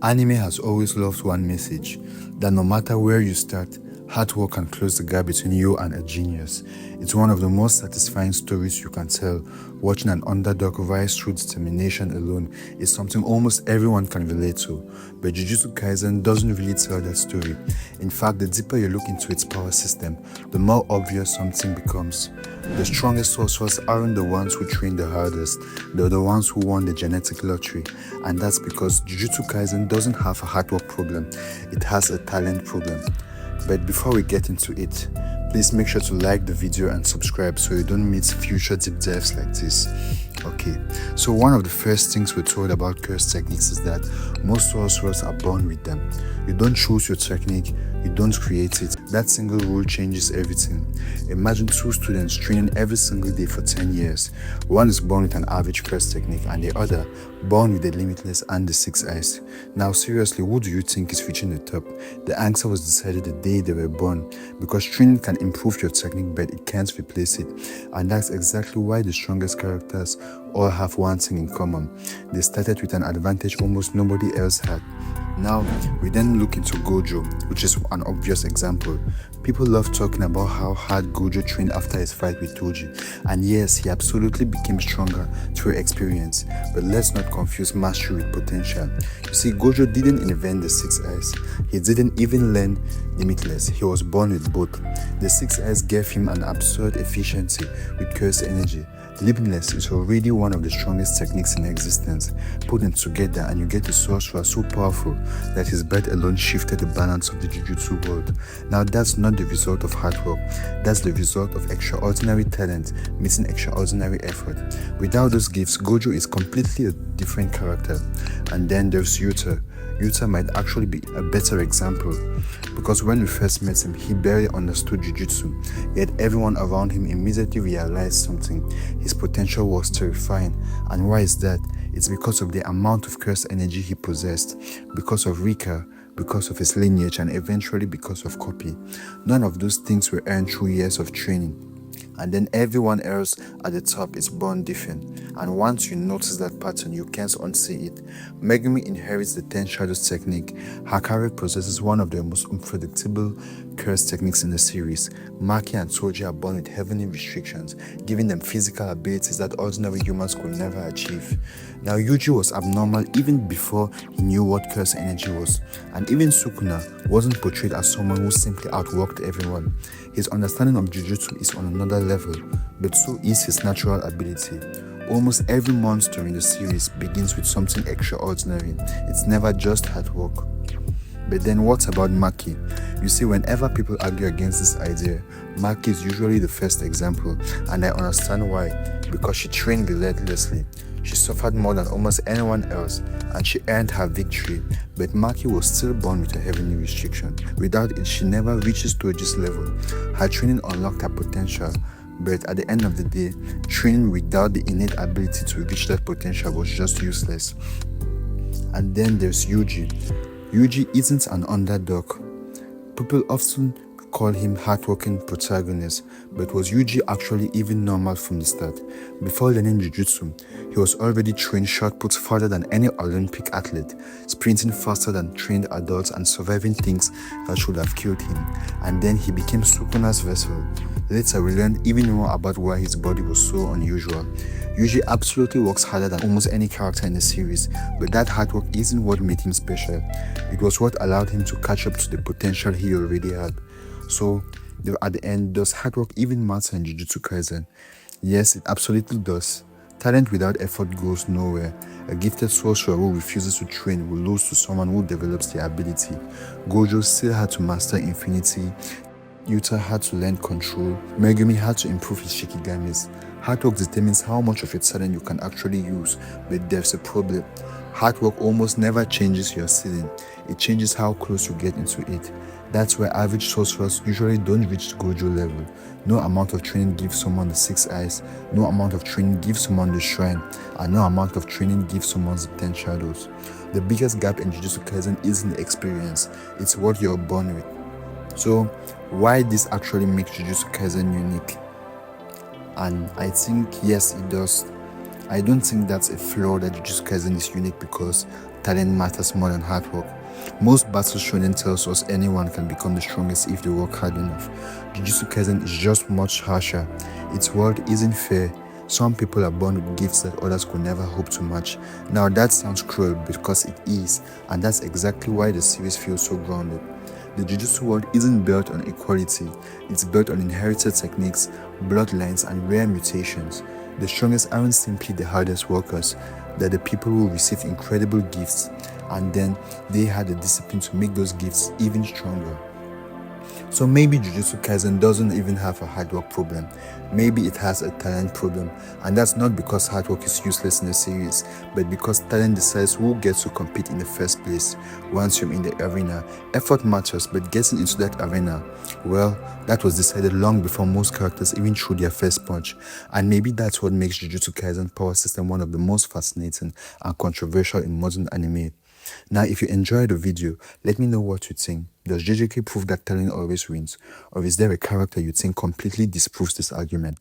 Anime has always loved one message, that no matter where you start, hard work can close the gap between you and a genius. It's one of the most satisfying stories you can tell. Watching an underdog rise through determination alone is something almost everyone can relate to. But Jujutsu Kaisen doesn't really tell that story. In fact, the deeper you look into its power system, the more obvious something becomes. The strongest sorcerers aren't the ones who train the hardest, they're the ones who won the genetic lottery. And that's because Jujutsu Kaisen doesn't have a hard work problem, it has a talent problem. But before we get into it, please make sure to like the video and subscribe so you don't miss future deep dives like this. Okay, so one of the first things we're told about curse techniques is that most sorcerers are born with them. You don't choose your technique, you don't create it. That single rule changes everything. Imagine two students training every single day for 10 years. One is born with an average curse technique and the other born with the limitless and the six eyes. Now seriously, who do you think is reaching the top? The answer was decided the day they were born, because training can improve your technique but it can't replace it. And that's exactly why the strongest characters all have one thing in common. They started with an advantage almost nobody else had. Now, we then look into Gojo, which is an obvious example. People love talking about how hard Gojo trained after his fight with Toji, and yes, he absolutely became stronger through experience, but let's not confuse mastery with potential. You see, Gojo didn't invent the six eyes, he didn't even learn limitless, he was born with both. The six eyes gave him an absurd efficiency with curse energy. Limitless is already one of the strongest techniques in existence. Put them together and you get a sorcerer so powerful that his birth alone shifted the balance of the Jujutsu world. Now that's not the result of hard work, that's the result of extraordinary talent meeting extraordinary effort. Without those gifts, Gojo is completely a different character. And then there's Yuta. Yuta might actually be a better example, because when we first met him, he barely understood Jujutsu, yet everyone around him immediately realized something. His potential was terrifying. And why is that? It's because of the amount of curse energy he possessed, because of Rika, because of his lineage, and eventually because of copy. None of those things were earned through years of training. And then everyone else at the top is born different. And once you notice that pattern, you can't unsee it. Megumi inherits the 10 shadows technique. Hakari possesses one of the most unpredictable curse techniques in the series. Maki and Toji are born with heavenly restrictions, giving them physical abilities that ordinary humans could never achieve. Now Yuji was abnormal even before he knew what curse energy was. And even Sukuna wasn't portrayed as someone who simply outworked everyone. His understanding of Jujutsu is on another level, but so is his natural ability. Almost every monster in the series begins with something extraordinary. It's never just hard work. But then what about Maki? You see, whenever people argue against this idea, Maki is usually the first example, and I understand why. Because she trained relentlessly. She suffered more than almost anyone else, and she earned her victory. But Maki was still born with a heavenly restriction. Without it, she never reaches Toji's level. Her training unlocked her potential, but at the end of the day, training without the innate ability to reach that potential was just useless. And then there's Yuji. Yuji isn't an underdog. People often call him hardworking protagonist, but was Yuji actually even normal from the start? Before learning Jujutsu, he was already trained shot puts farther than any Olympic athlete, sprinting faster than trained adults and surviving things that should have killed him. And then he became Sukuna's vessel. Later we learned even more about why his body was so unusual. Yuji absolutely works harder than almost any character in the series, but that hard work isn't what made him special. It was what allowed him to catch up to the potential he already had. So, at the end, does hard work even matter in Jujutsu Kaisen? Yes, it absolutely does. Talent without effort goes nowhere. A gifted sorcerer who refuses to train will lose to someone who develops the ability. Gojo still had to master infinity. Yuta had to learn control. Megumi had to improve his shikigamis. Hard work determines how much of your talent you can actually use, but there's a problem. Hard work almost never changes your ceiling. It changes how close you get into it. That's why average sorcerers usually don't reach Gojo level. No amount of training gives someone the six eyes, no amount of training gives someone the shrine, and no amount of training gives someone the 10 shadows. The biggest gap in Jujutsu Kaisen isn't the experience, it's what you're born with. So, why this actually makes Jujutsu Kaisen unique? And I think yes, it does. I don't think that's a flaw that Jujutsu Kaisen is unique because talent matters more than hard work. Most battle shonen tells us anyone can become the strongest if they work hard enough. Jujutsu Kaisen is just much harsher. Its world isn't fair. Some people are born with gifts that others could never hope to match. Now that sounds cruel because it is, and that's exactly why the series feels so grounded. The Jujutsu world isn't built on equality, it's built on inherited techniques, bloodlines, and rare mutations. The strongest aren't simply the hardest workers, they're the people who received incredible gifts, and then they had the discipline to make those gifts even stronger. So maybe Jujutsu Kaisen doesn't even have a hard work problem. Maybe it has a talent problem, and that's not because hard work is useless in the series, but because talent decides who gets to compete in the first place. Once you're in the arena, effort matters, but getting into that arena, well, that was decided long before most characters even threw their first punch. And maybe that's what makes Jujutsu Kaisen power system one of the most fascinating and controversial in modern anime. Now, if you enjoyed the video, let me know what you think. Does JJK prove that talent always wins? Or is there a character you think completely disproves this argument?